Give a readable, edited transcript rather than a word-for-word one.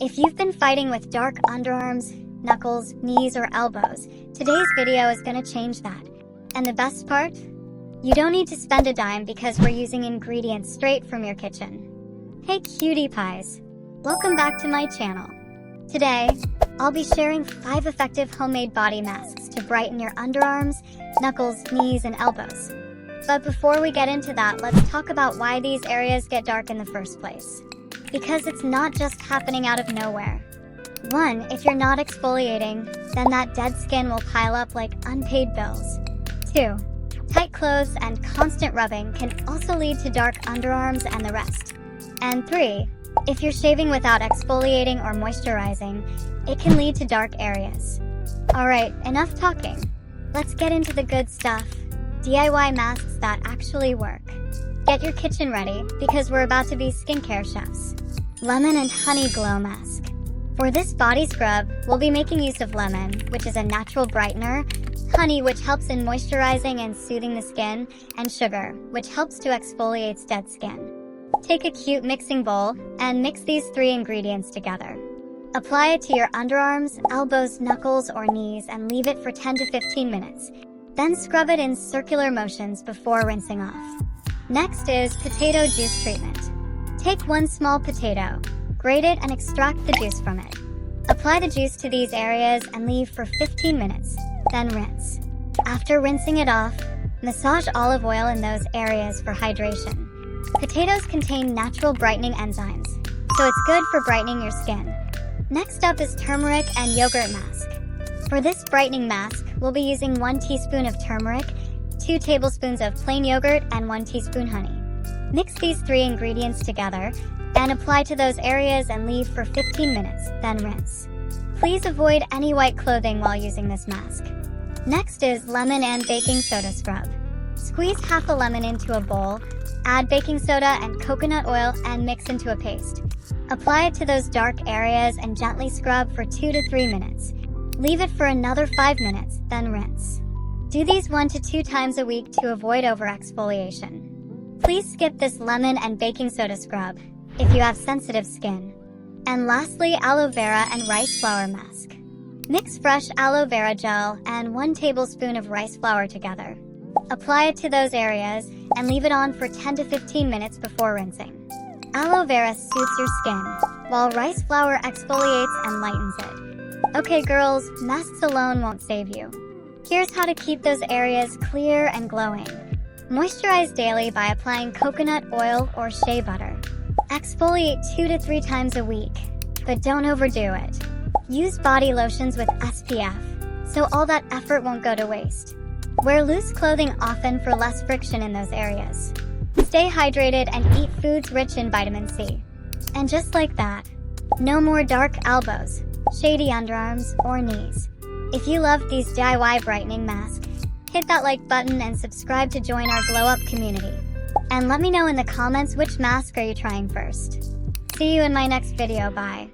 If you've been fighting with dark underarms, knuckles, knees, or elbows, today's video is gonna change that. And the best part? You don't need to spend a dime because we're using ingredients straight from your kitchen. Hey cutie pies! Welcome back to my channel. Today, I'll be sharing 5 effective homemade body masks to brighten your underarms, knuckles, knees, and elbows. But before we get into that, let's talk about why these areas get dark in the first place. Because it's not just happening out of nowhere. 1. If you're not exfoliating, then that dead skin will pile up like unpaid bills. 2. Tight clothes and constant rubbing can also lead to dark underarms and the rest. And 3. If you're shaving without exfoliating or moisturizing, it can lead to dark areas. Alright, enough talking. Let's get into the good stuff. DIY masks that actually work. Get your kitchen ready, because we're about to be skincare chefs. Lemon and Honey Glow Mask. For this body scrub, we'll be making use of lemon, which is a natural brightener, honey, which helps in moisturizing and soothing the skin, and sugar, which helps to exfoliate dead skin. Take a cute mixing bowl, and mix these 3 ingredients together. Apply it to your underarms, elbows, knuckles, or knees, and leave it for 10 to 15 minutes. Then scrub it in circular motions before rinsing off. Next is potato juice treatment. Take 1 small potato, grate it, and extract the juice from it. Apply the juice to these areas and leave for 15 minutes, then rinse. After rinsing it off, massage olive oil in those areas for hydration. Potatoes contain natural brightening enzymes, so it's good for brightening your skin. Next up is turmeric and yogurt mask. For this brightening mask, we'll be using 1 teaspoon of turmeric, 2 tablespoons of plain yogurt, and 1 teaspoon honey. Mix these 3 ingredients together and apply to those areas and leave for 15 minutes, then rinse. Please avoid any white clothing while using this mask. Next is lemon and baking soda scrub. Squeeze half a lemon into a bowl, add baking soda and coconut oil and mix into a paste. Apply it to those dark areas and gently scrub for 2 to 3 minutes. Leave it for another 5 minutes, then rinse. Do these 1 to 2 times a week to avoid over-exfoliation. Please skip this lemon and baking soda scrub if you have sensitive skin. And lastly, aloe vera and rice flour mask. Mix fresh aloe vera gel and 1 tablespoon of rice flour together. Apply it to those areas and leave it on for 10 to 15 minutes before rinsing. Aloe vera soothes your skin, while rice flour exfoliates and lightens it. Okay girls, masks alone won't save you. Here's how to keep those areas clear and glowing. Moisturize daily by applying coconut oil or shea butter. Exfoliate 2 to 3 times a week, but don't overdo it. Use body lotions with SPF, so all that effort won't go to waste. Wear loose clothing often for less friction in those areas. Stay hydrated and eat foods rich in vitamin C. And just like that, no more dark elbows, shady underarms, or knees. If you loved these DIY brightening masks, hit that like button and subscribe to join our glow up community. And let me know in the comments which mask are you trying first. See you in my next video, bye.